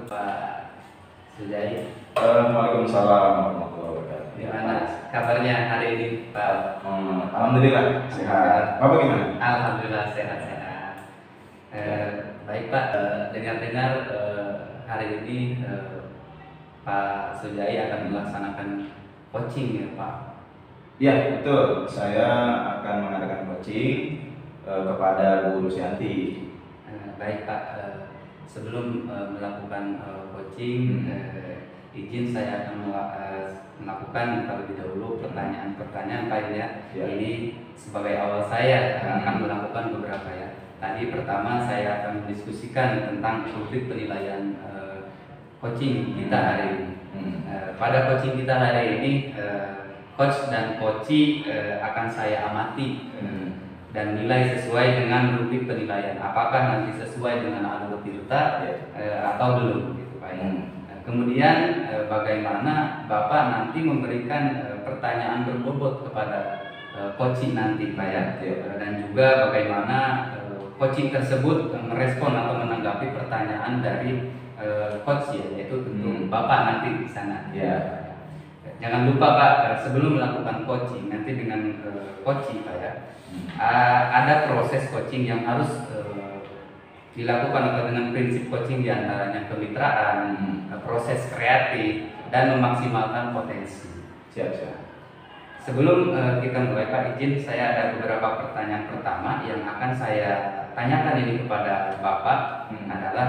wabarakatuh Pak Sujai. Waalaikumsalam warahmatullahi wabarakatuh. Gimana kabarnya hari ini Pak? Alhamdulillah sehat. Bapak gimana? Alhamdulillah sehat-sehat. Baik Pak, dengar-dengar hari ini Pak Sujai akan melaksanakan coaching ya Pak? Ya betul, saya akan mengadakan coaching kepada Bu Rusyanti. Baik Pak, sebelum melakukan coaching, izin saya akan melakukan terlebih dahulu pertanyaan-pertanyaan Pak ya. Ini sebagai awal saya akan melakukan beberapa ya. Tadi pertama saya akan mendiskusikan tentang rubrik penilaian coaching kita hari ini. Pada coaching kita hari ini, coach dan coachee akan saya amati dan nilai sesuai dengan rubrik penilaian. Apakah nanti sesuai dengan alur tirta atau belum, gitu Pak ya. Kemudian bagaimana Bapak nanti memberikan pertanyaan berbobot kepada coaching nanti Pak ya, dan juga bagaimana coaching tersebut merespon atau menanggapi pertanyaan dari coach ya, yaitu tentu Bapak nanti di sana. Jangan lupa Pak, sebelum melakukan coaching nanti dengan coaching Pak ya, ada proses coaching yang harus dilakukan atau dengan prinsip coaching diantaranya kemitraan, proses kreatif, dan memaksimalkan potensi. Siap. Sebelum kita mulai Pak, izin saya ada beberapa pertanyaan pertama yang akan saya tanyakan ini kepada Bapak. Adalah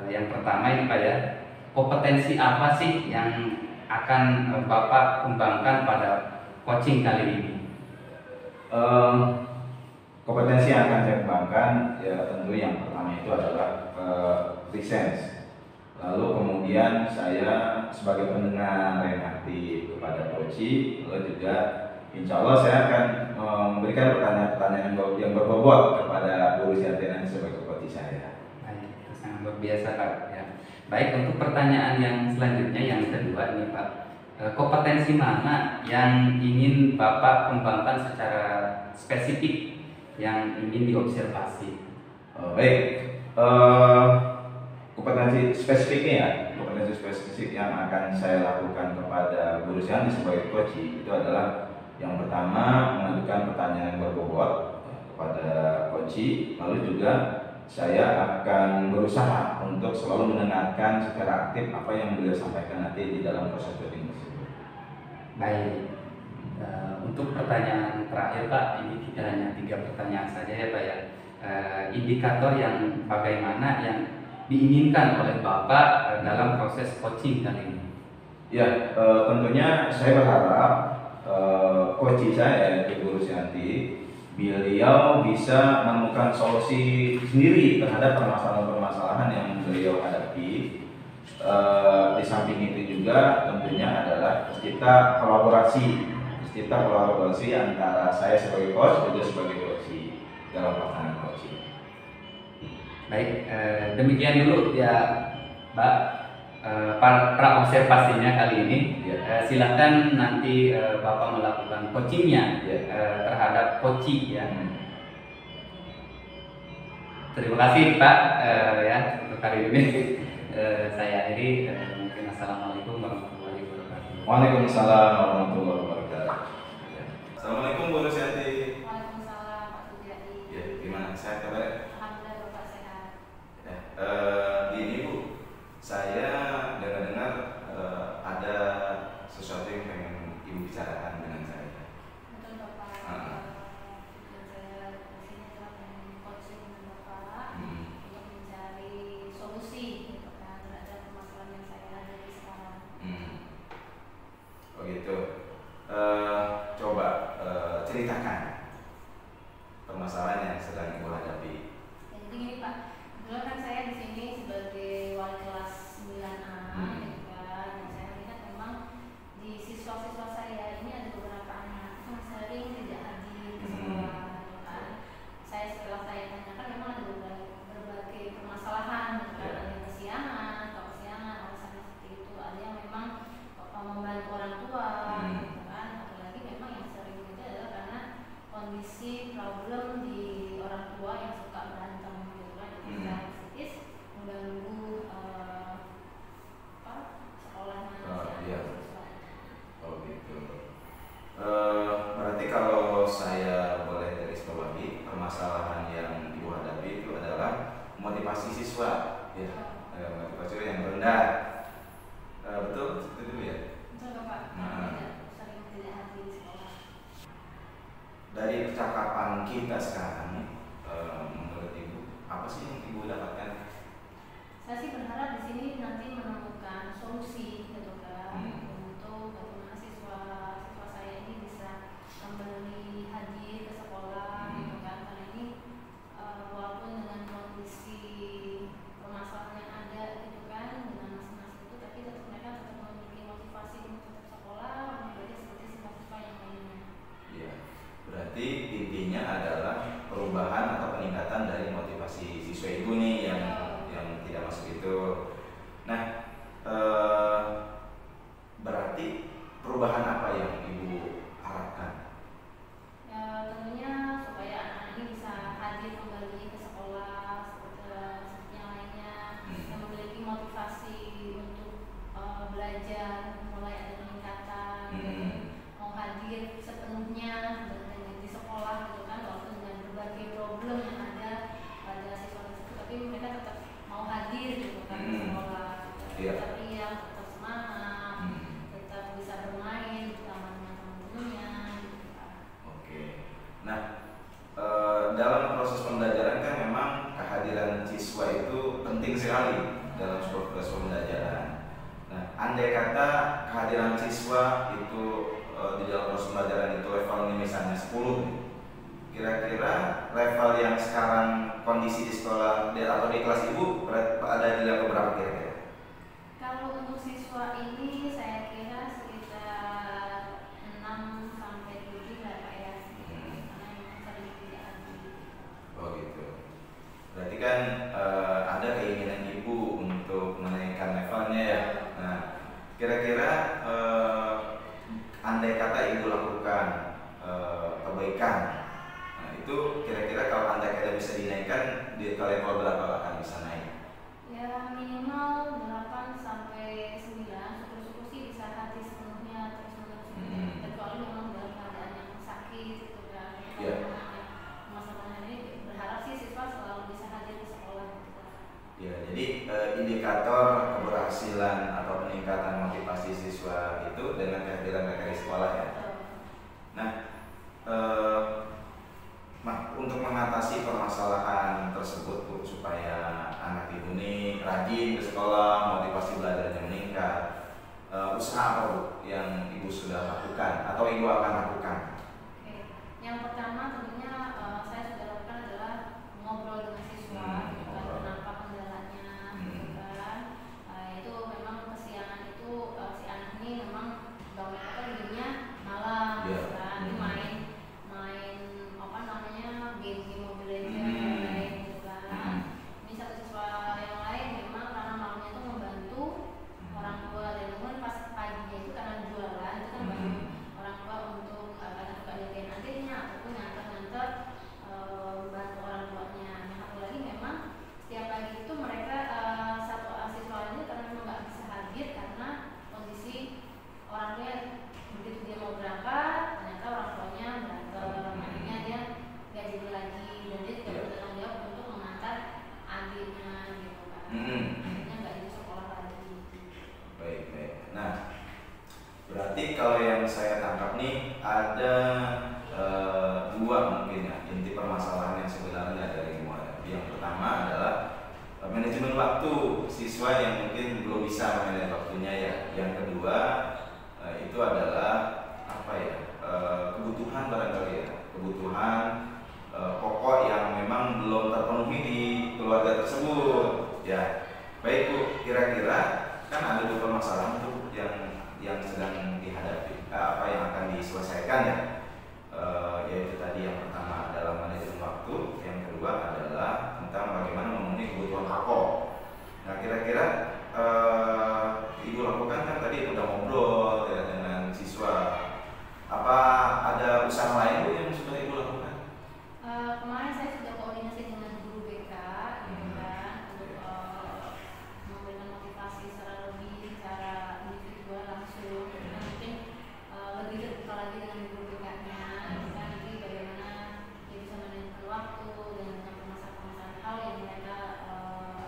yang pertama ini Pak ya, kompetensi apa sih yang akan Bapak kembangkan pada coaching kali ini? Kompetensi yang akan saya kembangkan ya tentu yang pertama itu adalah lisensi. Lalu kemudian saya sebagai pendengar yang aktif kepada coaching, lalu juga insya Allah saya akan memberikan pertanyaan-pertanyaan yang berbobot kepada Bu Rusyanti sebagai coaching saya. Baik, itu sangat luar biasa Pak ya. Baik, untuk pertanyaan yang selanjutnya yang kedua nih Pak, kompetensi mana yang ingin Bapak kembangkan secara spesifik yang ingin diobservasi? Baik, kompetensi spesifiknya ya, kompetensi spesifik yang akan saya lakukan kepada Bu Rusyanti sebagai coaching itu adalah yang pertama mengajukan pertanyaan berbobot kepada coaching, lalu juga saya akan berusaha untuk selalu mendengarkan secara aktif apa yang beliau sampaikan nanti di dalam proses coaching tersebut. Baik, untuk pertanyaan terakhir Pak, ini tidak hanya 3 pertanyaan saja ya Pak ya. Indikator yang bagaimana yang diinginkan oleh Bapak dalam proses coaching kali ini? Ya, tentunya saya berharap coaching saya Bu Rusyanti, beliau bisa menemukan solusi sendiri terhadap permasalahan-permasalahan yang beliau hadapi. Di samping itu juga tentunya adalah tercipta kolaborasi antara saya sebagai coach dan juga sebagai coaching dalam pelaksanaan coaching. Baik, demikian dulu ya Mbak pra observasinya kali ini. Silakan nanti Bapak melakukan coachingnya terhadap coaching ya. Terima kasih Pak ya untuk hari ini. Saya akhiri, mungkin assalamualaikum warahmatullahi wabarakatuh. Waalaikumsalam warahmatullahi wabarakatuh. Assalamualaikum Bu Rusyanti. Waalaikumsalam Pak Sujai. Ya, gimana? Sehat kabar? Alhamdulillah Bapak sehat. Ini Bu, saya dengar ada sesuatu yang pengen Ibu bicarakan dengan saya. Betul Bapak. Tujuan saya di sini adalah coaching dengan Bapak untuk mencari solusi terhadap permasalahan yang saya hadapi sekarang. Oh gitu. Coba ceritakan permasalahan yang sedang Ibu hadapi. Ya, jadi gini Pak, kebetulan kan saya di sini sebagai wali kelas 9A, gitu kan. Dan saya melihat memang di siswa-siswa saya ini ada beberapa anak yang sering tidak hadir ke sekolah, gitu kan. Setelah saya tanyakan memang ada berbagai permasalahan, gitu kan. Ada yang kesiangan, alasannya seperti itu. Ada yang memang membantu orang tua, gitu kan. Apalagi memang yang sering itu adalah karena kita sekarang, menurut Ibu, apa sih yang Ibu dapatkan? Saya sih berharap di sini nanti menemukan solusi gitu kan untuk bagaimana siswa saya ini bisa kembali hadir ke sekolah gitu kan, karena ini walaupun dengan kondisi permasalahan yang ada gitu kan dengan masing-masing itu, tapi tetap mereka tetap memiliki motivasi untuk tetap sekolah menjadi seperti siswa-siswa yang lainnya. Ya, berarti intinya adalah perubahan atau peningkatan dari motivasi siswa Ibu nih yang tidak masuk itu. Nah, berarti perubahan apa yang Ibu harapkan? Ya, tentunya supaya anak-anak ini bisa hadir kembali ke sekolah seperti yang lainnya, yang memiliki motivasi untuk belajar, mulai ada peningkatan, mau hadir sepenuhnya di sekolah gitu kan, walaupun dengan berbagai problem yang ada pada siswa tersebut, tapi mereka tetap mau hadir gitu kan di sekolah, tetap riang, tetap semangat, tetap bisa bermain bersama dengan teman-temannya gitu kan. Oke. Nah, dalam proses pembelajaran kan memang kehadiran siswa itu penting sekali dalam sebuah proses pembelajaran. Nah, andai kata kehadiran siswa itu di dalam proses pembelajaran itu levelnya misalnya 10, kira-kira level yang sekarang kondisi di sekolah atau di kelas Ibu ada di level berapa kira-kira? Kalau untuk siswa ini saya kira sekitar 6 sampai 7 lah Pak ya. Karena memang sering tidak hadir. Oh gitu. Berarti kan ada keinginan Ibu untuk menaikkan levelnya ya. Nah, kira-kira andai kata Ibu lakukan perbaikan, nah itu kira-kira kalau andai kata bisa dinaikkan di level berapa akan bisa naik? Ya minimal 8 sampai 9, syukur-syukur sih bisa hadir sepenuhnya terus-menerus. Kecuali memang dalam keadaan yang sakit gitu kan. Masalahnya ini berharap sih siswa selalu bisa hadir di sekolah gitu kan. Ya, jadi indikator keberhasilan atau peningkatan motivasi siswa itu dengan kehadiran mereka di sekolah ya. Nah, untuk mengatasi permasalahan tersebut Bu, supaya anak Ibu ini rajin ke sekolah, motivasi belajarnya meningkat, usaha apa Bu yang Ibu sudah lakukan atau Ibu akan lakukan? Oke. Yang pertama tentunya saya sudah lakukan adalah ngobrol dengan siswa gitu kan, kenapa kendalanya gitu kan. Itu memang kesiangan itu si anak ini memang bangun apa tidurnya malam gitu kan. Ini main apa namanya game Mobile Legends gitu kan. Ini satu siswa yang lain memang karena malamnya itu membantu orang tua, dan kemudian pas paginya itu karena jualan itu kan bantu orang tua untuk kadang suka jagain adiknya ataupun nganter-nganter bantu orang tuanya. Yang satu lagi memang setiap pagi itu mereka satu siswa ini karena memang nggak bisa hadir karena kondisi orang tuanya begitu dia mau berangkat ternyata orang tuanya berantem, akhirnya dia nggak jadi lagi dan dia tidak bertanggung jawab untuk mengantar adiknya gitu kan. Akhirnya nggak jadi sekolah lagi. Baik. Nah, berarti kalau yang saya tangkap nih ada dua mungkin ya inti permasalahan yang sebenarnya dari mulai. Yang pertama adalah manajemen waktu siswa yang mungkin belum bisa memanage waktunya ya. Yang kedua itu adalah apa ya, kebutuhan barangkali ya, kebutuhan pokok yang memang belum terpenuhi di keluarga tersebut ya. Baik Bu, kira-kira kan ada dua permasalahan tuh yang sedang dihadapi, apa yang akan diselesaikan ya, yaitu tadi yang pertama adalah manajemen waktu, yang kedua adalah tentang bagaimana memenuhi kebutuhan pokok. Nah kira-kira Ibu lakukan kan tadi udah ngobrol ya dengan siswa, apa ada usaha lain Bu yang sudah Ibu lakukan? Kemarin saya sudah koordinasi dengan guru BK gitu kan, untuk memberikan motivasi secara lebih secara individual langsung. Mungkin lebih terbuka lagi dengan guru BK-nya gitu kan, nanti bagaimana dia bisa manajemen waktu dan dengan permasalahan hal yang mereka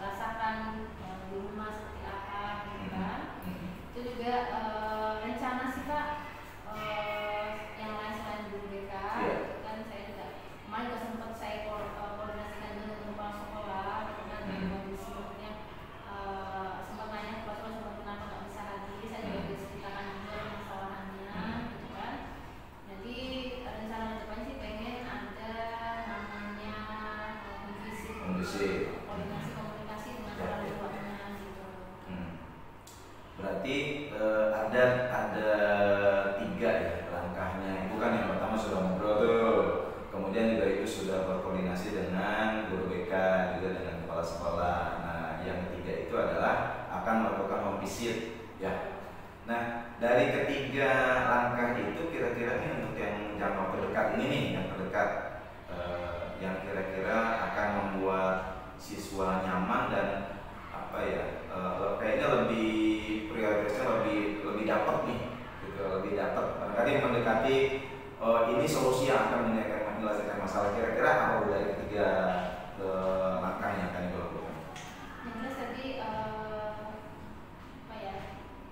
rasakan di rumah seperti apa gitu kan. Itu juga rencana sih Pak, yang lain selain guru BK siswa nyaman dan apa ya, kayaknya lebih prioritasnya lebih dapat nih, gitu, lebih dapat. Barangkali mendekati ini solusi yang akan menyelesaikan masalah. Kira-kira apa dari ketiga langkah yang akan dilakukan? Yang jelas tadi apa ya,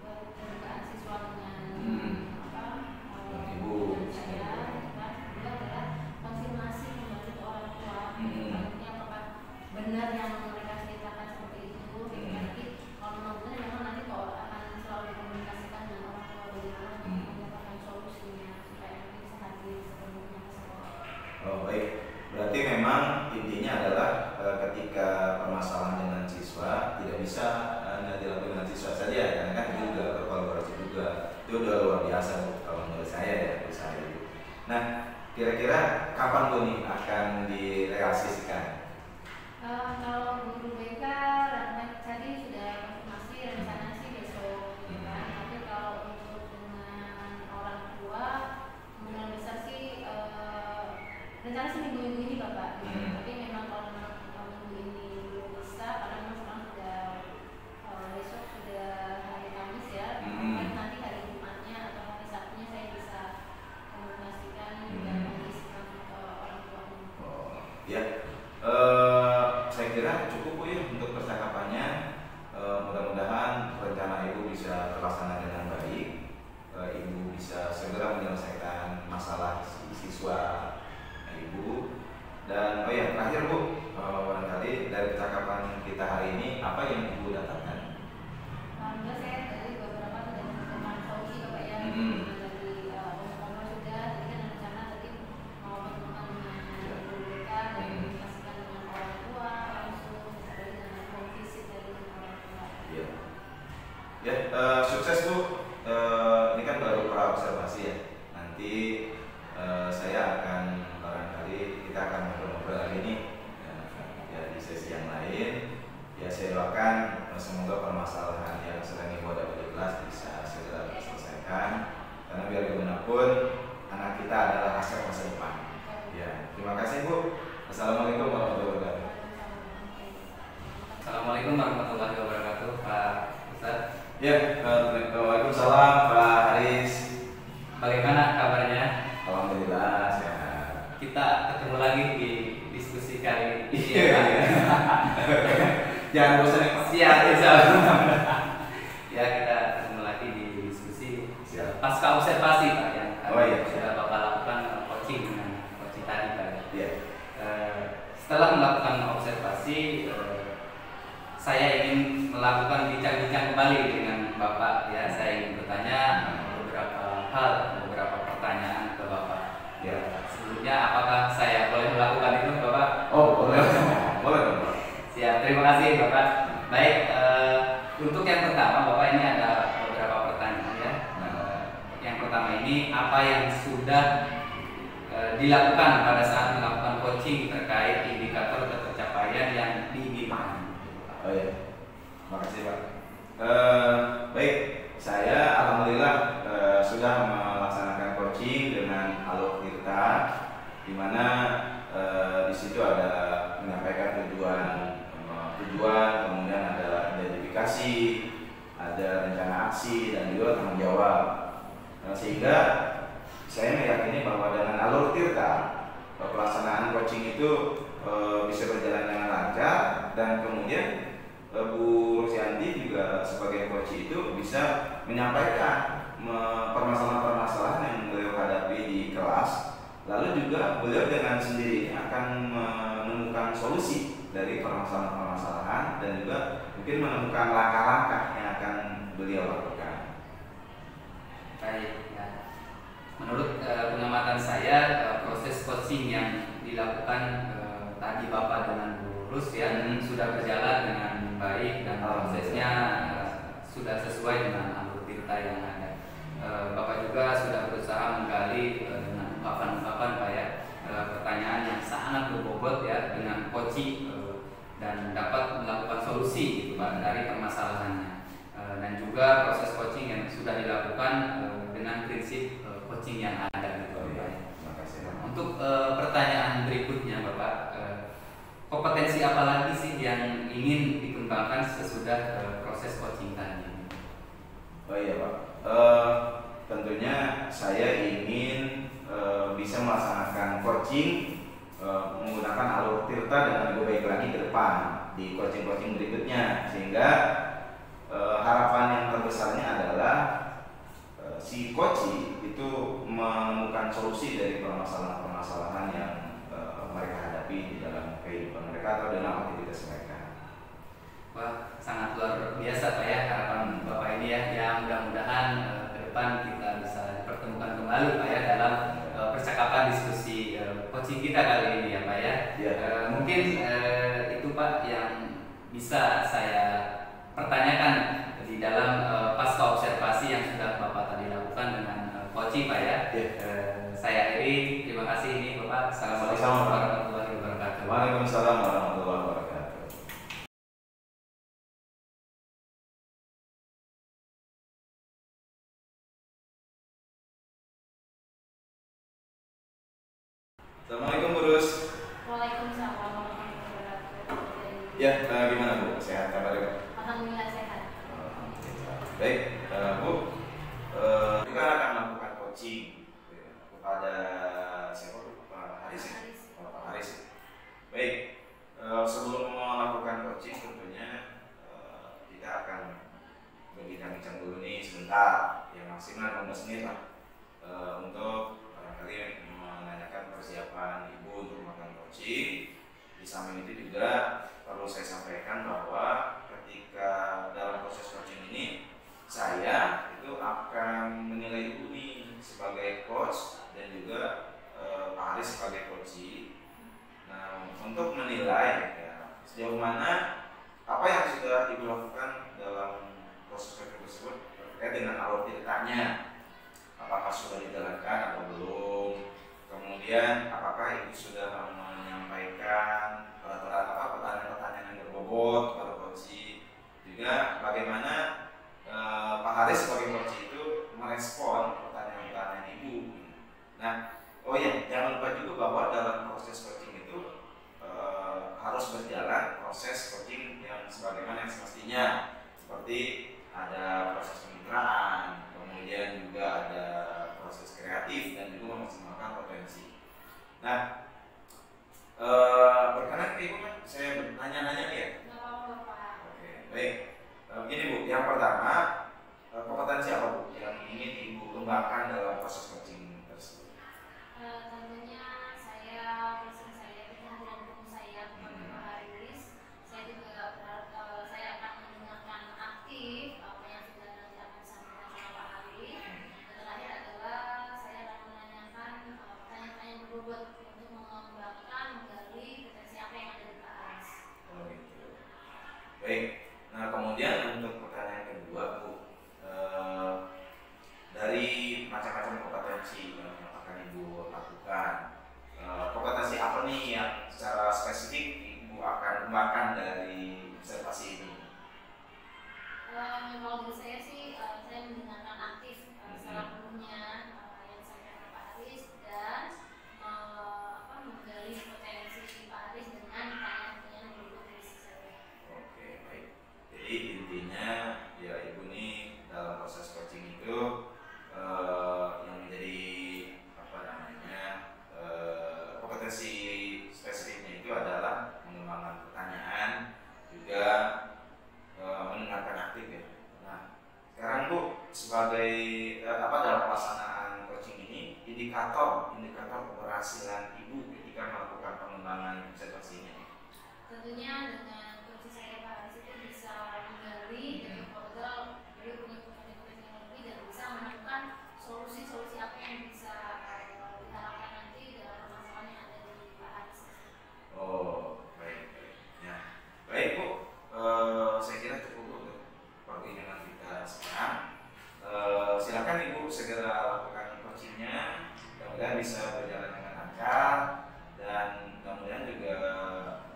keterbukaan siswa dengan Ibu. saya, kan kedua adalah konfirmasi kembali ke orang tua, artinya apakah benar yang mereka ceritakan seperti itu. Nanti kalau memang benar, memang nanti kalau akan selalu dikomunikasikan dengan orang tua bagaimana untuk mendapatkan solusinya supaya nanti bisa hadir sepenuhnya ke sekolah. Oh baik, berarti memang intinya adalah ketika permasalahan dengan siswa tidak bisa hanya dilakukan dengan siswa saja, karena kan itu juga berkolaborasi juga, itu udah luar biasa Bu, kalau menurut saya ya, menurut saya. Nah, kira-kira kapan Bu nih akan direalisasikan? Kalau guru BK tadi sudah konfirmasi, rencana sih besok, ya kan? Tapi kalau untuk dengan orang tua kemungkinan besar sih rencana sih minggu ini Bapak. Tapi memang kalau minggu ini belum bisa karena memang sekarang sudah besok sudah hari Kamis ya. Mungkin nanti hari Jumatnya atau hari Sabtunya saya bisa komunikasikan dan mengisikan ke orang tuanya. Ya, saya kira cukup Bu ya untuk percakapannya. Mudah-mudahan rencana Ibu bisa terlaksana dengan baik. Ibu bisa segera menyelesaikan masalah siswa Ibu. Dan oh ya, terakhir Bu, barangkali dari percakapan kita hari ini apa yang Ibu dapatkan? Alhamdulillah saya dari beberapa sudah menemukan solusi Bapak ya. Dari ngomong-ngomong sudah, tadi kan rencana tadi mau pertemuan dengan guru BK dan komunikasikan dengan orang tua langsung, ada dengan home visit dari orang tua. Iya. Ya, sukses Bu. Ini kan baru pra observasi ya. Nanti saya akan barangkali kita akan ngobrol-ngobrol lagi nih ya di sesi yang lain. Ya saya doakan semoga permasalahan yang sedang Ibu hadapi di kelas bisa segera diselesaikan. Karena biar bagaimanapun anak kita adalah aset masa depan. Ya, terima kasih Bu. Assalamualaikum warahmatullahi wabarakatuh. Assalamualaikum warahmatullahi wabarakatuh, Pak Ustadz. Ya, waalaikumsalam Pak Haris. Bagaimana kabarnya? Alhamdulillah sehat. Kita ketemu lagi di diskusi kali ini. Iya. Jangan bosan ya Pak. Siap, insyaallah. Ya, kita ketemu lagi di diskusi pasca observasi Pak yang sudah Bapak lakukan coaching dengan coaching tadi Pak. Iya. Setelah melakukan observasi, saya ingin melakukan bincang-bincang kembali dengan Bapak ya. Saya ingin bertanya beberapa hal, beberapa pertanyaan ke Bapak. Ya, sebelumnya apakah saya boleh melakukan itu Bapak? Oh, boleh. Boleh dong Pak. Siap, terima kasih Bapak. Baik, untuk yang pertama Bapak, ini ada beberapa pertanyaan ya. Yang pertama ini, apa yang sudah dilakukan pada saat melakukan coaching terkait indikator ketercapaian yang diinginkan? Oh ya, makasih Pak. Baik, saya alhamdulillah sudah melaksanakan coaching dengan Alok Tirta, di mana di situ ada menyampaikan tujuan, kemudian ada identifikasi, ada rencana aksi, dan juga tanggung jawab. Sehingga saya meyakini bahwa dengan Alok Tirta pelaksanaan coaching itu bisa berjalan dengan lancar, dan kemudian Bu Rusyanti juga sebagai coach itu bisa menyampaikan permasalahan-permasalahan yang beliau hadapi di kelas, lalu juga beliau dengan sendirinya akan menemukan solusi dari permasalahan-permasalahan dan juga mungkin menemukan langkah-langkah yang akan beliau lakukan. Baik, ya. Menurut pengamatan saya, proses coaching yang dilakukan tadi Bapak dengan Bu Rus ya sudah berjalan dengan baik dan prosesnya sudah sesuai dengan alur tirta yang ada. Bapak juga sudah berusaha menggali dengan ungkapan-ungkapan Pak ya, pertanyaan yang sangat berbobot ya dengan coaching dan dapat melakukan solusi gitu Pak dari permasalahannya. Dan juga proses coaching yang sudah dilakukan dengan prinsip coaching yang ada gitu Pak. Terima kasih. Untuk pertanyaan berikutnya Bapak, kompetensi apa lagi sih yang ingin dikembangkan sesudah proses coaching tadi? Oh iya Pak, tentunya saya ingin bisa melaksanakan coaching menggunakan alur tirta dengan lebih baik lagi ke depan di coaching-coaching berikutnya, sehingga harapan yang terbesarnya adalah si coach itu menemukan solusi dari permasalahan-permasalahan yang mereka hadapi di dalam kehidupan mereka atau dalam aktivitas mereka. Wah, sangat luar biasa Pak ya harapan Bapak ini ya. Ya mudah-mudahan ke depan kita bisa dipertemukan kembali Pak ya dalam percakapan diskusi coaching kita kali ini ya Pak ya. Ya. Mungkin itu Pak yang bisa saya pertanyakan di dalam pasca observasi yang sudah Bapak tadi lakukan dengan coaching Pak ya. Ya. Saya Eri, terima kasih ini Bapak. Assalamualaikum warahmatullahi wabarakatuh. Waalaikumsalam warahmatullahi wabarakatuh. Assalamualaikum Bu Rus. Waalaikumsalam warahmatullahi wabarakatuh. Ya, gimana Bu? Sehat kabarnya? Alhamdulillah sehat. Baik, Bu, kita akan melakukan coaching kepada siapa Bu? Pak Haris ya? Pak Haris. Baik, sebelum melakukan coaching tentunya kita akan berbincang-bincang dulu nih sebentar, yang maksimal 15 menit lah, untuk barangkali menanyakan persiapan Ibu untuk melakukan coaching. Di samping itu juga perlu saya sampaikan bahwa ketika dalam proses coaching ini saya itu akan menilai Ibu nih sebagai coach dan juga Pak Haris sebagai coach. Nah, untuk menilai ya, sejauh mana apa yang sudah Ibu lakukan dalam proses coaching tersebut terkait dengan alur ceritanya, apakah sudah dijalankan atau belum, kemudian apakah Ibu sudah menyampaikan pertanyaan-pertanyaan yang berbobot kepada coach, juga bagaimana Pak Haris sebagai coach itu merespon pertanyaan-pertanyaan Ibu. Nah, oh ya, jangan lupa juga bahwa dalam proses coaching itu harus berjalan proses coaching yang sebagaimana yang semestinya, seperti ada proses kemitraan, kemudian juga ada proses kreatif dan juga memaksimalkan potensi. Nah, berkenan Ibu kan saya nanya-nanya ya. Nggak apa-apa Pak. Oke, baik. Begini Bu, yang pertama kompetensi apa Bu yang ingin Ibu kembangkan dalam proses coaching tersebut? Tentunya saya pesan saya kehadiran ketemu saya kepada Pak Haris. Saya juga berharap saya akan mendengarkan aktif apa yang sudah nanti akan disampaikan oleh Pak Haris. Dan terakhir adalah saya akan menanyakan pertanyaan-pertanyaan berbobot untuk mengembangkan menggali potensi apa yang ada di Pak Haris. Oh gitu. Baik. Nah kemudian untuk pertanyaan kedua Bu, dari macam-macam kompetensi yang akan Ibu lakukan, kompetensi apa nih yang secara spesifik Ibu akan kembangkan dari observasi ini? Kalau menurut saya sih, saya mendengarkan aktif secara penuhnya yang disampaikan Pak Haris dan menggali potensi Pak Haris dengan pertanyaan-pertanyaan yang berikut dari saya. Oke, baik. Jadi intinya ya Ibu nih dalam proses coaching itu yang menjadi apa namanya kompetensi spesifiknya itu adalah mengembangkan pertanyaan, juga mendengarkan aktif ya. Nah, sekarang Bu sebagai apa dalam pelaksanaan coaching ini indikator keberhasilan Ibu ketika melakukan pengembangan observasinya? Tentunya dengan coach saya Pak Haris itu bisa menggali dari modal beliau punya potensi yang lebih dan bisa menemukan solusi-solusi apa yang bisa diharapkan nanti dalam permasalahan yang ada di Pak Haris. Oh, baik. Ya, baik Bu. Saya kira cukup untuk perbincangan kita sekarang. Silakan Ibu segera lakukan coachingnya. Mudah-mudahan bisa berjalan dengan lancar dan mudah-mudahan juga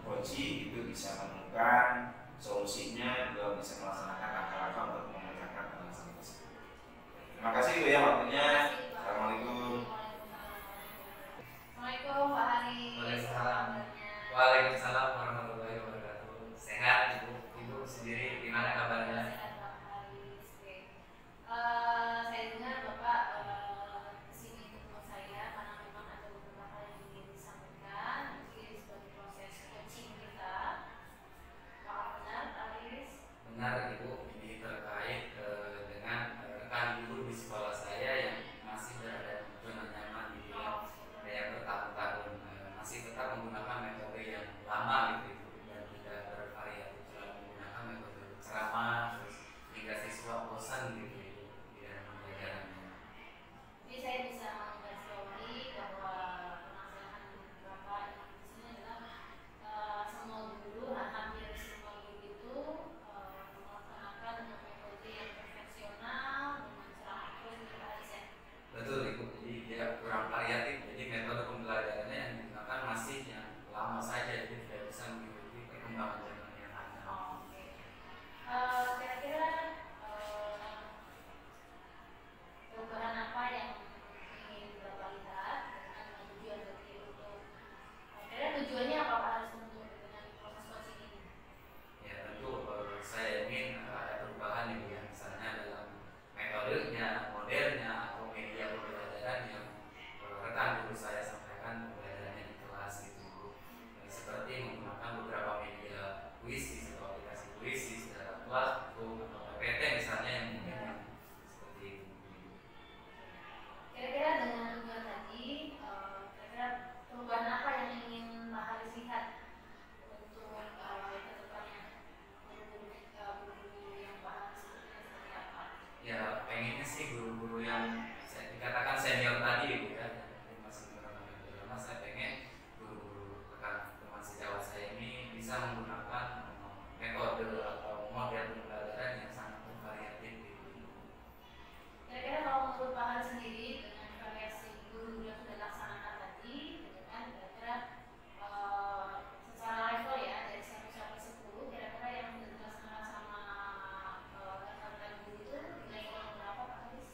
coach itu bisa menemukan solusinya, juga bisa melaksanakan langkah-langkah untuk memecahkan permasalahan tersebut. Terima kasih Bu ya waktunya. Assalamualaikum. Assalamualaikum Pak Haris. Waalaikumsalam. Waalaikumsalam warahmatullahi gitu ya, yang masih menggunakan metode lama. Saya pengen guru-guru rekan teman sejawat saya ini bisa menggunakan metode atau model pembelajaran yang sangat bervariatif gitu. Kira-kira kalau menurut Pak Haris sendiri dengan variasi guru yang sudah dilaksanakan tadi, gitu kan, kira-kira secara level ya dari 1 sampai 10, kira-kira yang sudah dilaksanakan sama rekan-rekan guru itu di level berapa Pak Haris?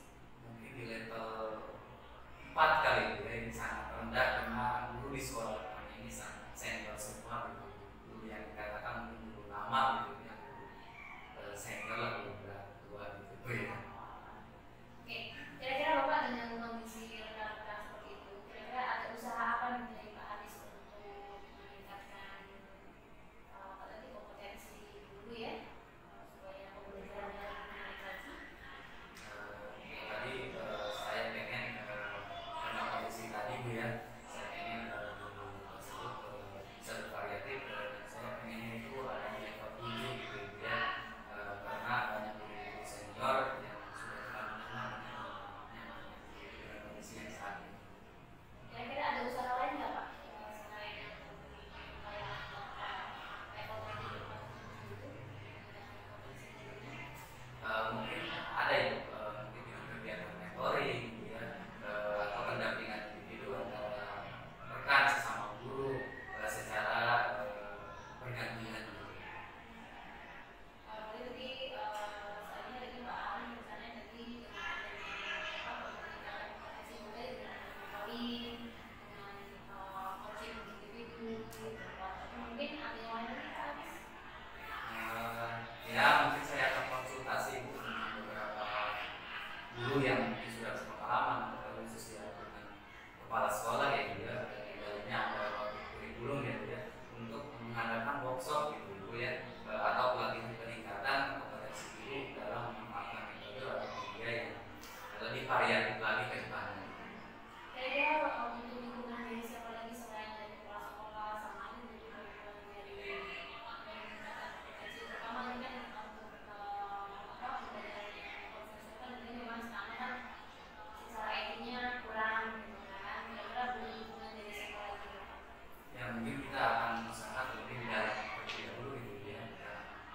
Mungkin di level 4 kali gitu ya, ini sangat rendah karena guru di sekolah kami ini sangat senior semua gitu. Guru yang dikatakan mungkin guru lama gitu, yang guru senior lah, guru tua gitu ya. Oke, kira-kira Bapak dengan kondisi rekan-rekan seperti itu, kira-kira ada usaha apa nih dari Pak Haris untuk meningkatkan apa tadi kompetensi guru ya, supaya pembelajarannya lebih menarik lagi? Tadi saya pengen karena kondisi tadi Bu ya, saya pengen guru tersebut bisa bervariatif, dan saya pengennya itu ada di level 7 gitu ya, karena banyak guru senior yang sudah terlalu lama dengan kondisi yang saat ini. Kira-kira ada usaha lain nggak Pak selain kayak level tadi gitu? Mungkin ada ya, mungkin dengan kegiatan mentoring gitu ya, atau pendampingan individu antara rekan sesama guru secara bergantian gitu. Tadi soalnya tadi Pak Ari misalnya tadi dengan pendidikan kompetensi mulai dengan mentoring, dengan coaching individu, tapi mungkin ada yang lain lagi Pak Aris? Ya mungkin saya akan konsultasi Bu dengan beberapa guru yang mungkin sudah berpengalaman atau khusus ya dengan kepala sekolah ya gitu ya, di dalamnya ada kurikulum ya Bu ya, untuk mengadakan workshop gitu Bu ya, atau pelatihan peningkatan kompetensi guru dalam memanfaatkan metode atau media yang lebih variatif lagi ke depannya. Kira-kira untuk lingkungan dari siapa lagi selain dari kepala sekolah sama ini juga dari peningkatan kompetensi, terutama ini kan untuk pembelajaran yang konvensional ini memang sekarang kan secara etiknya kurang gitu kan, kira-kira lingkungan dari siapa lagi Pak? Ya mungkin kita akan usahakan lebih dalam terlebih dahulu gitu ya, kita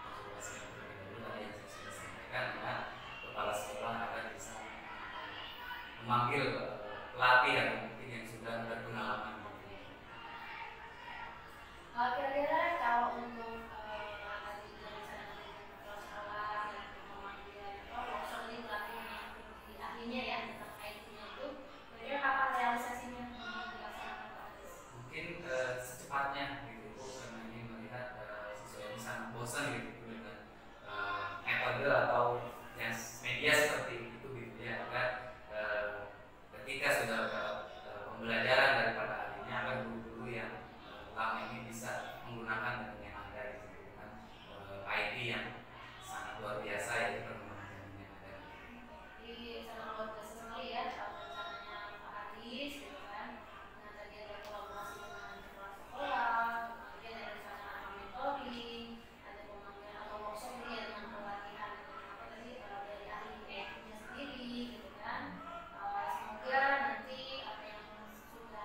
konsultasi terlebih dahulu tadi yang saya sudah sampaikan dengan kepala sekolah agar bisa memanggil pelatih yang mungkin yang sudah berpengalaman gitu. Kira-kira kalau untuk tadi dari sana kepala sekolah dan memanggil workshop ini pelatihan yang di ahlinya ya tentang IT-nya itu, kira-kira kapan realisasinya untuk dilaksanakan Pak Haris? Mungkin secepatnya gitu Bu, karena ini melihat siswa ini sangat bosan gitu dengan metode atau yang media seperti itu gitu ya, agar ketika sudah dapat pembelajaran daripada ahlinya, agar guru-guru yang lama ini bisa menggunakan dengan yang ada gitu kan, IT yang sangat luar biasa ya perkembangan yang ada. Jadi sangat luar biasa sekali ya rencananya Pak Haris gitu kan. Nah tadi ada kolaborasi dengan kepala sekolah, kemudian ada rencana mentoring, ada pemanggilan atau workshop ini ya dengan pelatihan apa tadi dari ahli IT-nya sendiri gitu kan. Semoga nanti apa yang sudah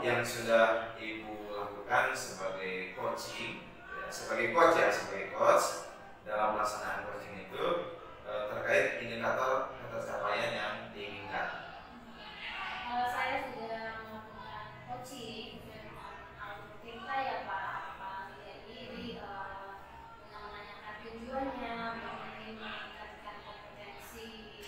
yang sudah Ibu lakukan sebagai coaching, ya, sebagai coach dalam pelaksanaan coaching itu terkait indikator pencapaian yang diinginkan? Saya sudah melakukan coaching dengan alur kita ya Pak. Jadi menanyakan tujuannya, bagaimana meningkatkan kompetensi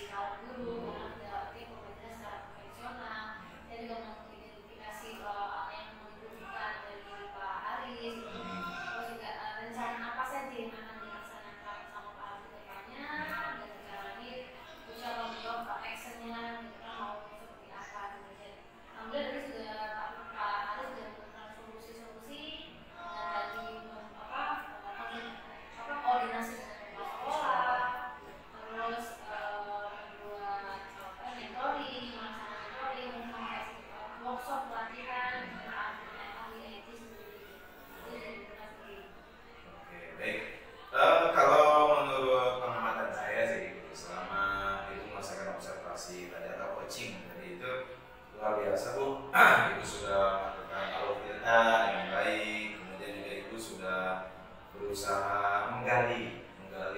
kaum guru, mengerti kompetensi secara profesional, dan juga mengidentifikasi apa yang dibutuhkan dari Pak Haris, terus juga rencana apa saja yang akan dilaksanakan sama Pak Haris depannya, dan juga lagi usaha menjawab actionnya mau seperti apa gitu. Alhamdulillah tadi sudah Pak Haris sudah menemukan solusi-solusi dengan tadi koordinasi dengan kepala sekolah, terus membuat mentoring, melaksanakan workshop pelatihan ahli IT sendiri. Oke, baik. Kalau menurut pengamatan saya sih, selama Ibu melaksanakan observasi tadi atau coaching tadi itu luar biasa Bu. Ibu sudah melakukan alur cerita dengan baik, kemudian juga Ibu sudah berusaha menggali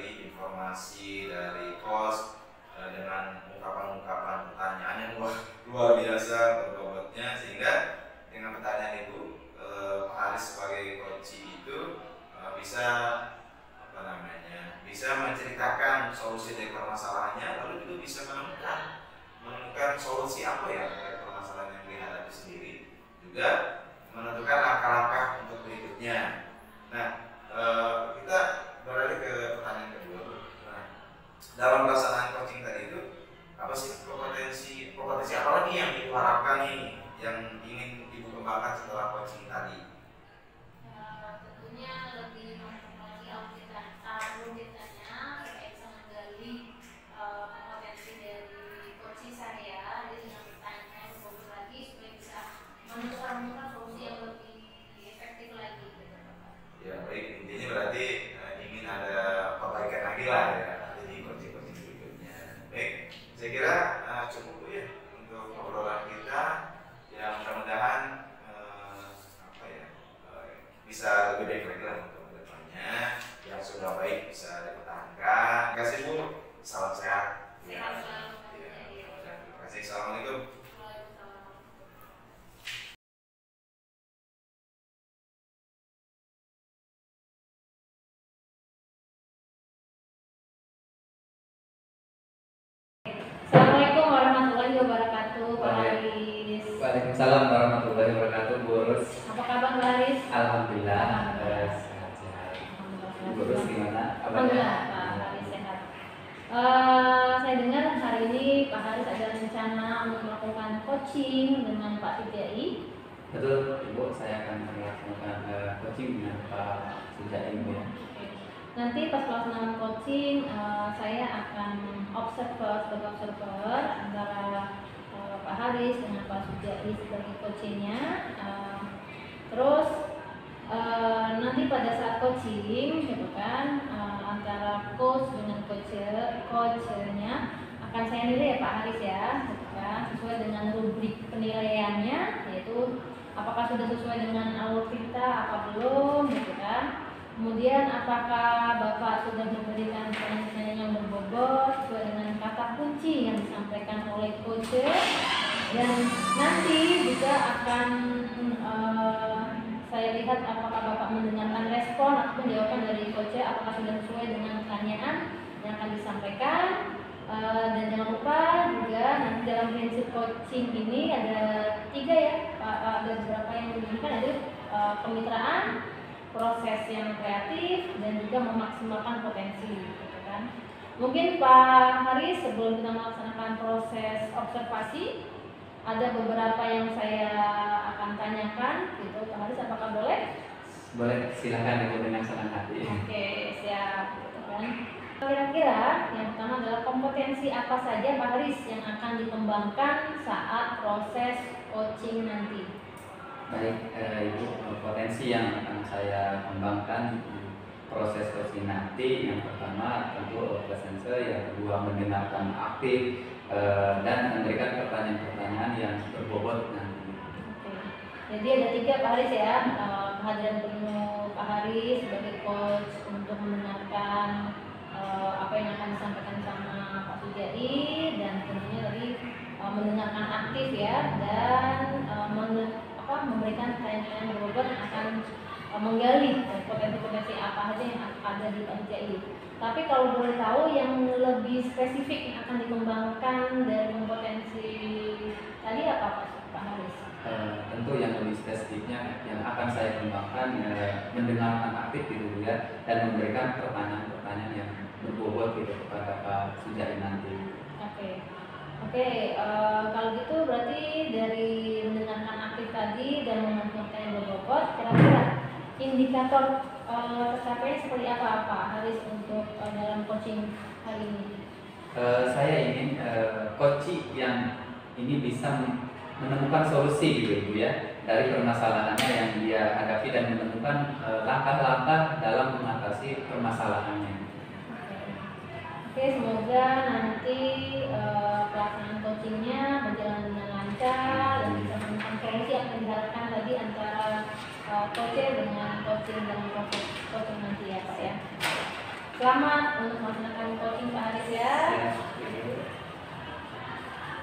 informasi dari coach dengan ungkapan-ungkapan pertanyaan yang luar biasa berbobotnya, sehingga dengan pertanyaan Ibu, Pak Haris sebagai coach itu bisa bisa menceritakan solusi dari permasalahannya, lalu juga bisa menemukan solusi apa ya dari permasalahan yang dihadapi sendiri, juga menentukan langkah-langkah untuk berikutnya. Nah, kita beralih ke pertanyaan kedua. Nah, dalam pelaksanaan coaching tadi itu apa sih kompetensi apa lagi yang Ibu harapkan ini, yang ingin Ibu kembangkan setelah coaching tadi? Tentunya lebih memperbaiki alur kitanya supaya bisa menggali kompetensi dari coaching saya, jadi dengan bertanya lebih lagi supaya bisa menemukan solusi yang lebih efektif lagi. Ya baik, intinya berarti ingin ada perbaikan lagi lah ya jadi coaching berikutnya. Baik, saya kira cukup Bu ya untuk obrolan kita, yang mudah-mudahan bisa lebih baik lagi lah untuk kedepannya, yang sudah baik bisa dipertahankan. Terima kasih Bu, salam sehat. Ya, terima kasih. Assalamualaikum. Assalamualaikum warahmatullahi wabarakatuh, Pak Haris. Waalaikumsalam warahmatullahi wabarakatuh, Bu Rus. Apa kabar Pak Haris? Alhamdulillah sehat-sehat. Bu Rus gimana? Alhamdulillah Pak Haris sehat. Saya dengar hari ini Pak Haris ada rencana untuk melakukan coaching dengan Pak Sujai. Betul, Ibu, saya akan melakukan coaching dengan Pak Sujai ya. Nanti pas pelaksanaan coaching saya akan sebagai observer antara Pak Haris dengan Pak Sujai sebagai coachingnya. Terus nanti pada saat coaching gitu kan, antara coach dengan coachnya akan saya nilai ya Pak Haris ya, gitu kan, sesuai dengan rubrik penilaiannya, yaitu apakah sudah sesuai dengan alur kita apa belum gitu kan. Kemudian apakah Bapak sudah memberikan pertanyaan yang berbobot sesuai dengan kata kunci yang disampaikan oleh coach, dan nanti juga akan saya lihat apakah Bapak mendengarkan respon ataupun jawaban dari coach, apakah sudah sesuai dengan pertanyaan yang akan disampaikan. Dan jangan lupa juga nanti dalam prinsip coaching ini ada 3 ya Pak, ada beberapa yang diinginkan, yaitu kemitraan, proses yang kreatif, dan juga memaksimalkan potensi gitu kan. Mungkin Pak Haris sebelum kita melaksanakan proses observasi ada beberapa yang saya akan tanyakan gitu Pak Haris, apakah boleh? Boleh, silakan Ibu dengan senang hati. Oke, siap gitu kan. Kira-kira yang pertama adalah kompetensi apa saja Pak Haris yang akan dikembangkan saat proses coaching nanti? Baik, Ibu, potensi yang akan saya kembangkan di proses coaching nanti, yang pertama tentu presence, yang kedua mendengarkan aktif, dan memberikan pertanyaan-pertanyaan yang berbobot nanti. Oke. Jadi ada 3 Pak Haris ya, kehadiran penuh Pak Haris sebagai coach untuk mendengarkan apa yang akan disampaikan sama Pak Sujai, dan tentunya tadi mendengarkan aktif ya, dan memberikan pertanyaan yang berbobot yang akan menggali potensi-potensi apa aja yang ada di Pak Sujai. Tapi kalau boleh tahu yang lebih spesifik yang akan dikembangkan dari potensi tadi apa Pak Haris? Tentu yang lebih spesifiknya yang akan saya kembangkan mendengarkan aktif gitu ya, dan memberikan pertanyaan-pertanyaan yang berbobot gitu kepada Pak Sujai nanti. Oke, kalau gitu berarti dari mendengarkan aktif tadi dan mengumpulkan yang berbobot, kira-kira indikator tercapainya seperti apa Pak Haris untuk dalam coaching hari ini? Saya ingin coaching yang ini bisa menemukan solusi gitu Ibu ya, dari permasalahannya yang dia hadapi dan menemukan langkah-langkah dalam mengatasi permasalahannya. Oke, semoga nanti pelaksanaan coachingnya berjalan dengan lancar dan bisa menemukan solusi yang diharapkan tadi antara coach dengan coaching dan proses coaching nanti ya Pak ya. Selamat untuk melaksanakan coaching Pak Haris ya.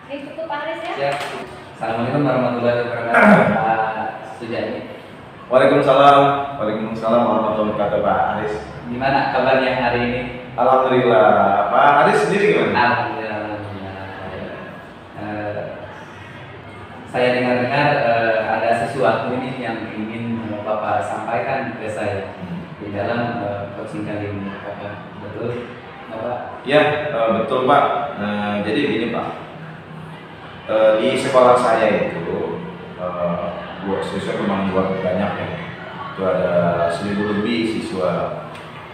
Ini cukup Pak Haris ya. Siap. Assalamualaikum warahmatullahi wabarakatuh Pak Sujai. Waalaikumsalam warahmatullahi wabarakatuh Pak Haris. Gimana kabarnya hari ini? Alhamdulillah. Pak Haris sendiri gimana? Alhamdulillah. Saya dengar-dengar ada sesuatu ini yang ingin Bapak sampaikan ke saya di dalam coaching kali ini, Bapak. Betul, Bapak? Ya, betul Pak. Jadi gini Pak, di sekolah saya itu siswa memang luar banyak ya. Itu ada 1000 lebih siswa.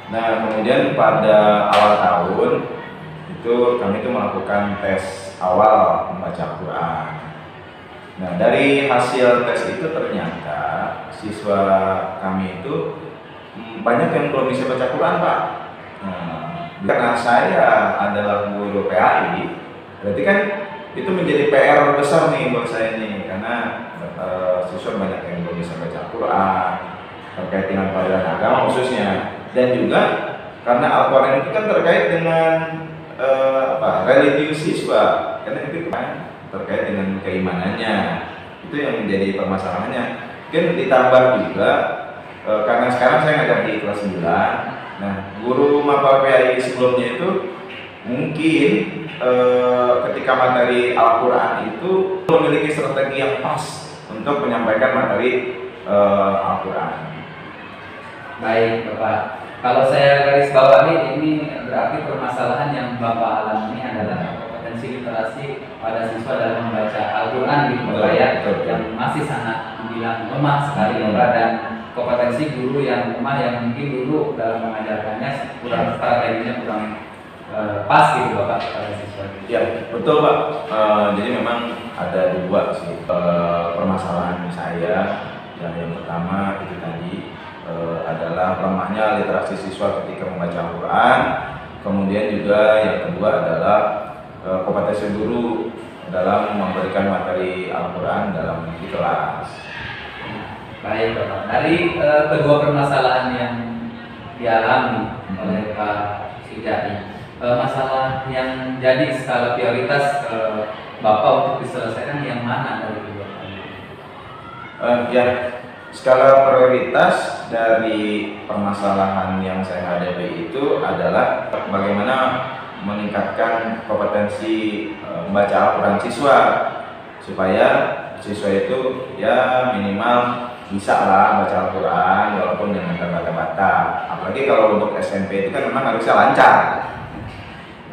Nah, kemudian pada awal tahun itu kami itu melakukan tes awal membaca Quran. Nah, dari hasil tes itu ternyata siswa kami itu banyak yang belum bisa baca Quran, Pak. Nah, karena saya adalah guru PAI, berarti kan itu menjadi PR besar nih buat saya nih, karena siswa banyak yang belum bisa baca Quran terkait dengan pelajaran agama khususnya. Dan juga karena Al-Quran itu kan terkait dengan religius siswa, karena itu kan terkait dengan keimanannya, itu yang menjadi permasalahannya. Mungkin ditambah juga karena sekarang saya ngajar di kelas 9. Nah, guru mapel PAI sebelumnya itu mungkin ketika materi Al-Quran itu memiliki strategi yang pas untuk menyampaikan materi Al-Quran. Baik, Bapak. Kalau saya garis bawahi, ini berarti permasalahan yang Bapak alami adalah kompetensi literasi pada siswa dalam membaca Al-Quran di Bapak ya, yang masih sangat dibilang lemah sekali Bapak, dan kompetensi guru yang lemah yang mungkin dulu dalam mengajarkannya kurang strateginya kurang pas gitu Bapak pada siswa. Ya, betul Pak. Jadi memang ada 2 sih permasalahan saya. Yang pertama itu tadi adalah lemahnya literasi siswa ketika membaca Al-Quran. Kemudian juga yang kedua adalah kompetensi guru dalam memberikan materi Al-Quran dalam di kelas. Baik Bapak, dari kedua permasalahan yang dialami oleh Pak Sujai, masalah yang jadi skala prioritas Bapak untuk diselesaikan yang mana dari kedua? Ya, skala prioritas dari permasalahan yang saya hadapi itu adalah bagaimana meningkatkan kompetensi membaca Al-Quran siswa, supaya siswa itu ya minimal bisa lah baca Al-Quran walaupun dengan terbata-bata. Apalagi kalau untuk SMP itu kan memang harusnya lancar.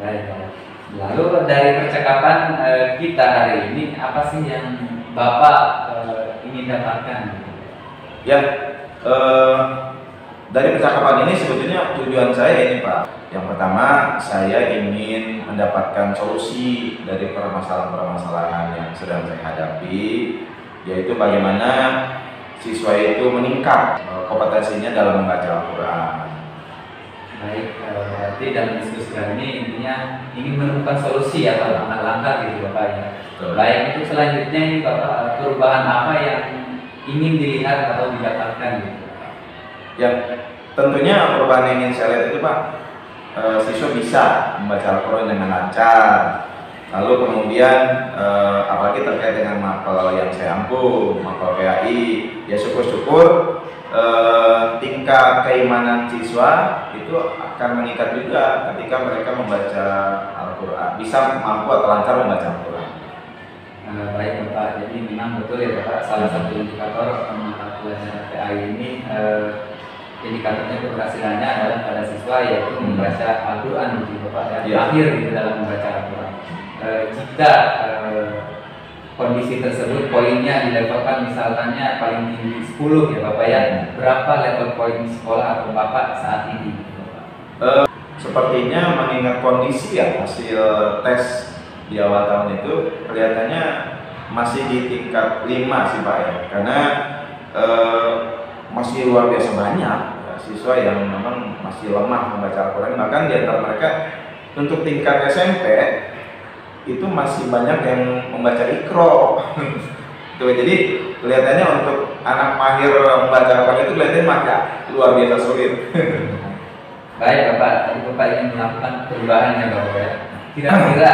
Baik. Lalu dari percakapan kita hari ini, apa sih yang Bapak ingin dapatkan? Ya, dari percakapan ini sebetulnya tujuan saya ini Pak. Yang pertama, saya ingin mendapatkan solusi dari permasalahan-permasalahan yang sedang saya hadapi, yaitu bagaimana siswa itu meningkat kompetensinya dalam membaca Al-Quran. Baik, berarti dalam diskusi kali ini intinya ingin menemukan solusi atau langkah-langkah gitu Bapak ya. Betul. Baik, itu selanjutnya ini Bapak, perubahan apa yang ingin dilihat atau didapatkan gitu. Ya, tentunya perubahan yang ingin saya lihat itu Pak, siswa bisa membaca Al-Quran dengan lancar. Lalu kemudian apalagi terkait dengan mapel yang saya ampuh, mapel PAI, ya syukur-syukur tingkat keimanan siswa itu akan meningkat juga ketika mereka membaca Al-Quran, bisa mampu atau lancar membaca Al-Quran. Baik Bapak, jadi memang betul ya Bapak, salah satu indikator mata pelajaran PAI ini indikatornya keberhasilannya adalah pada siswa yaitu membaca Al-Quran gitu Bapak, dan akhir gitu dalam membaca Al-Quran. Jika kondisi tersebut poinnya dilevelkan misalnya paling tinggi 10 ya Bapak ya, berapa level poin sekolah atau Bapak saat ini gitu, Bapak? Sepertinya mengingat kondisi ya hasil tes di awal tahun itu kelihatannya masih di tingkat 5 sih Pak ya, karena masih luar biasa banyak ya, siswa yang memang masih lemah membaca Al-Quran. Bahkan di antara mereka untuk tingkat SMP itu masih banyak yang membaca Iqra. Tuh, jadi kelihatannya untuk anak mahir membaca Al-Quran itu kelihatannya maka luar biasa sulit. Baik Bapak, tadi Bapak ingin melakukan perubahan ya Bapak ya. Kira-kira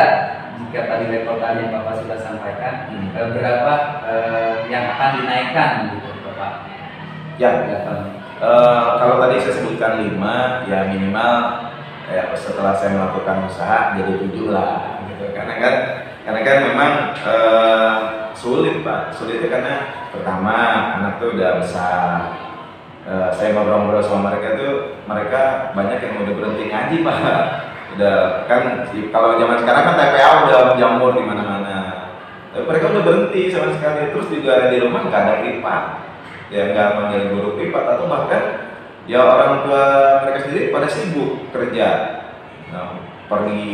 jika tadi level tadi yang Bapak sudah sampaikan, berapa yang akan dinaikkan gitu Bapak? Ya, kalau tadi saya sebutkan 5, ya minimal ya setelah saya melakukan usaha jadi 7 lah gitu. Karena kan memang sulit Pak. Sulitnya karena pertama anak tuh udah besar. Saya ngobrol-ngobrol sama mereka tuh, mereka banyak yang udah berhenti ngaji Pak. Udah kan kalau zaman sekarang kan TPA udah menjamur di mana-mana. Tapi mereka udah berhenti sama sekali. Terus juga di rumah nggak ada privat, ya nggak manggil guru privat, atau bahkan ya orang tua mereka sendiri pada sibuk kerja, nah, pergi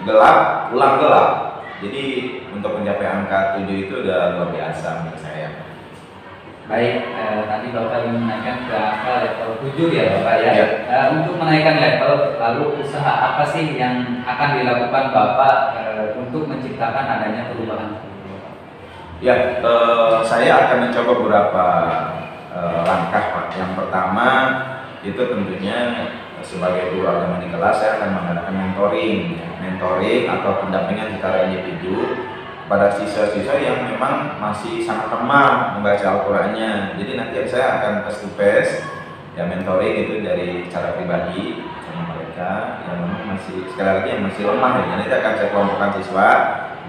gelap pulang gelap. Jadi untuk mencapai angka 7 itu udah luar biasa menurut saya. Baik, tadi Bapak ingin menaikkan ke angka level 7 ya Bapak ya. Untuk menaikkan level, lalu usaha apa sih yang akan dilakukan Bapak untuk menciptakan adanya perubahan? Ya, saya akan mencoba beberapa langkah Pak. Yang pertama itu tentunya sebagai guru agama di kelas saya akan mengadakan mentoring atau pendampingan secara individu pada siswa-siswa yang memang masih sangat lemah membaca Al-Qurannya. Jadi nanti saya akan face to face ya, mentoring itu dari cara pribadi sama mereka yang memang masih, sekali lagi yang masih lemah ya. Nanti akan saya kelompokkan siswa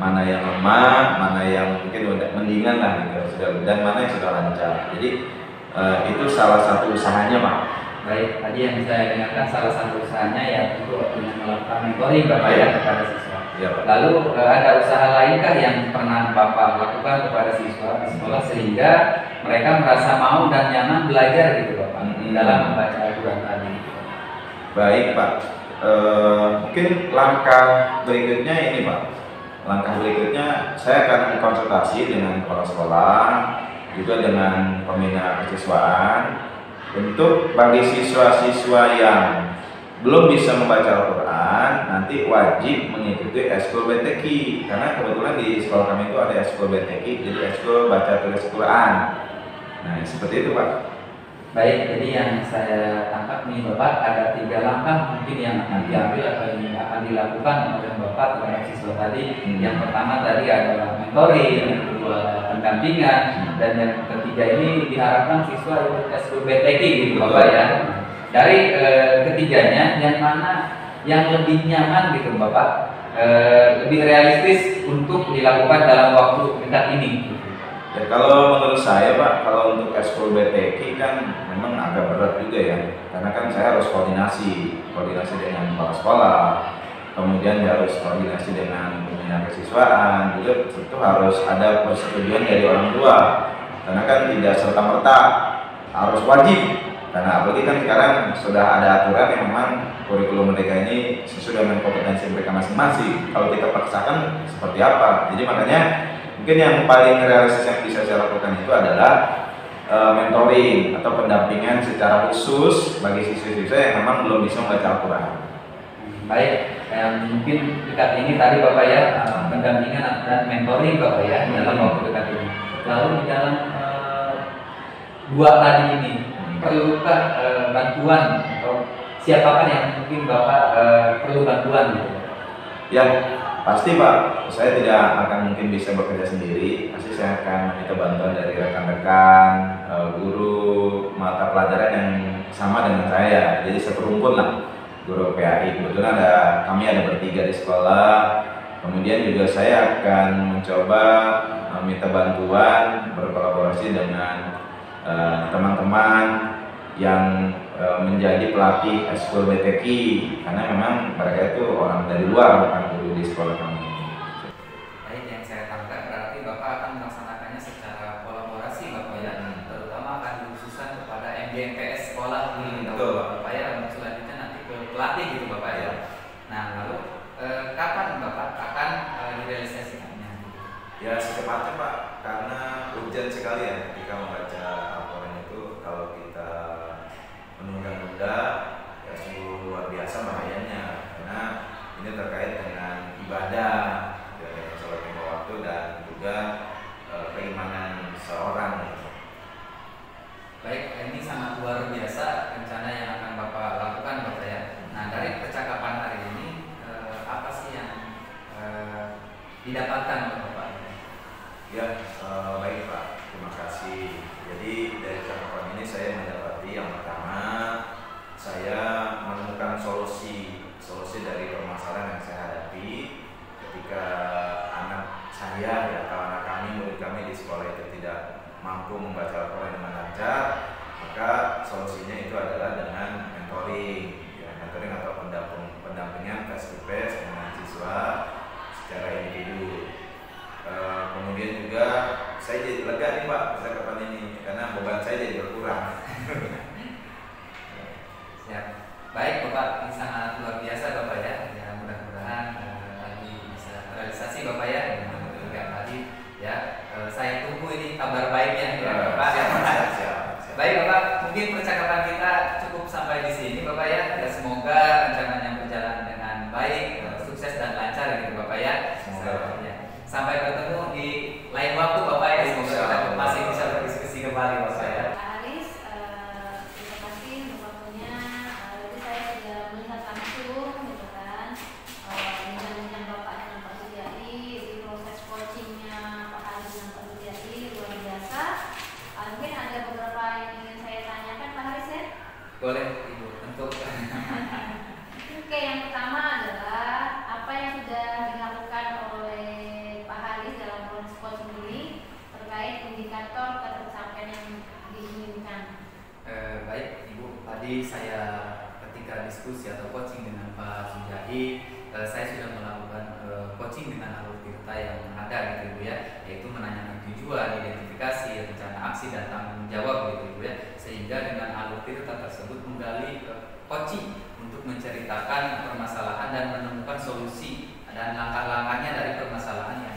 mana yang lemah, mana yang mungkin udah mendingan lah gitu, dan mana yang sudah lancar. Jadi itu salah satu usahanya Pak. Baik, tadi yang saya dengarkan salah satu usahanya ya untuk melakukan mentoring Bapak ya kepada siswa. Ya, Pak. Lalu ada usaha lainkah yang pernah Bapak lakukan kepada siswa di sekolah sehingga mereka merasa mau dan nyaman belajar gitu Bapak dalam membaca Al-Quran tadi? Baik Pak, mungkin langkah berikutnya ini Pak. Langkah berikutnya saya akan konsultasi dengan kepala sekolah, juga dengan pembina kesiswaan, untuk bagi siswa-siswa yang belum bisa membaca Al-Quran nanti wajib mengikuti eskul BTQ, karena kebetulan di sekolah kami itu ada eskul BTQ, jadi eskul baca tulis Quran. Nah seperti itu Pak. Baik, jadi yang saya tangkap nih Bapak ada 3 langkah mungkin yang akan diambil atau yang akan dilakukan oleh Bapak terhadap siswa tadi. Yang pertama tadi adalah mentoring, yang kedua adalah pendampingan, dan yang ketiga ini diharapkan siswa ikut eskul BTQ gitu Bapak ya. Dari ketiganya yang mana yang lebih nyaman gitu Bapak, lebih realistis untuk dilakukan dalam waktu dekat ini? Ya, kalau menurut saya Pak, kalau untuk eskul BTQ kan memang agak berat juga ya, karena kan saya harus koordinasi dengan kepala sekolah, kemudian harus koordinasi dengan pembina kesiswaan, juga tentu harus ada persetujuan dari orang tua, karena kan tidak serta-merta harus wajib, karena apalagi kan sekarang sudah ada aturan yang memang kurikulum mereka ini sesuai dengan kompetensi mereka masing-masing. Kalau kita paksakan seperti apa? Jadi makanya mungkin yang paling realistis yang bisa saya lakukan itu adalah mentoring atau pendampingan secara khusus bagi siswa-siswa yang memang belum bisa membaca Al-Quran. Baik, mungkin dekat ini tadi Bapak ya, pendampingan dan mentoring Bapak ya dalam waktu dekat ini. Lalu di dalam dua tadi ini, perlukah bantuan atau siapakah yang mungkin Bapak perlu bantuan gitu? Ya, pasti Pak, saya tidak akan mungkin bisa bekerja sendiri. Pasti saya akan minta bantuan dari rekan-rekan, guru mata pelajaran yang sama dengan saya. Jadi satu rumpun lah, guru PAI. Kebetulan kami ada bertiga di sekolah. Kemudian juga saya akan mencoba minta bantuan berkolaborasi dengan teman-teman yang menjadi pelatih eskul BTQ, karena memang mereka itu orang dari luar, bukan guru di sekolah kami. Baik, yang saya tangkap berarti Bapak akan melaksanakannya secara kolaborasi Bapak ya, terutama akan dikhususkan kepada MDMPS sekolah Betul. Bapak ya, untuk selanjutnya nanti ke pelatih gitu Bapak ya. Nah lalu kapan Bapak akan direalisasikannya? Ya secepatnya Pak, karena urgent sekali ya ketika membaca laporan itu. Kalau kita menunda-nunda ya sungguh luar biasa bahayanya, karena ini terkait dengan ibadah, dengan sholat lima waktu dan juga keimanan seorang. Baik, ini sangat luar biasa rencana yang akan Bapak lakukan Bapak ya. Nah dari percakapan hari ini apa sih yang didapatkan oleh Bapak? Ya, baik Pak, terima kasih. Jadi dari percakapan ini saya mendapati yang pertama, saya menemukan solusi dari permasalahan yang saya hadapi ketika anak saya ya, atau anak kami, murid kami di sekolah itu tidak mampu membaca Al-Quran dengan lancar. Maka solusinya itu adalah dengan mentoring, ya, mentoring atau pendampingan face to face dengan siswa secara individu. Kemudian juga saya jadi lega nih Pak percakapan ini, karena beban saya jadi berkurang. Siap. Baik Bapak, ini sangat luar biasa Bapak ya. Ya mudah-mudahan tadi bisa realisasi Bapak ya. Juga tadi ya saya tunggu ini kabar baiknya ya Bapak. Siap. Baik Bapak, mungkin percakapan kita cukup sampai di sini Bapak ya. Ya semoga rencananya berjalan dengan baik, sukses dan lancar gitu Bapak ya. Semoga. Ya. Sampai bertemu di lain waktu Bapak ya. Semoga kita masih bisa berdiskusi kembali Bapak ya. Pak Haris, terima kasih untuk waktunya. Jadi saya sudah melihat langsung, gitu kan, bincang-bincang Bapak dengan Pak Suryadi, di proses coachingnya Pak Haris dengan Pak Suryadi luar biasa. Mungkin ada beberapa yang ingin saya tanyakan Pak Haris ya. Boleh Ibu, untuk Oke, yang pertama adalah apa yang sudah dilakukan oleh Pak Haris dalam proses coaching ini terkait indikator ketercapaian yang diinginkan. Baik Ibu, tadi saya ketika diskusi atau coaching dengan Pak Suryadi, saya sudah melakukan coaching dengan alur tirta yang ada gitu Ibu ya, yaitu menanyakan tujuan, identifikasi, rencana aksi dan tanggung jawab gitu Ibu ya, sehingga dengan alur tirta tersebut menggali coaching untuk menceritakan permasalahan dan menemukan solusi dan langkah-langkahnya dari permasalahan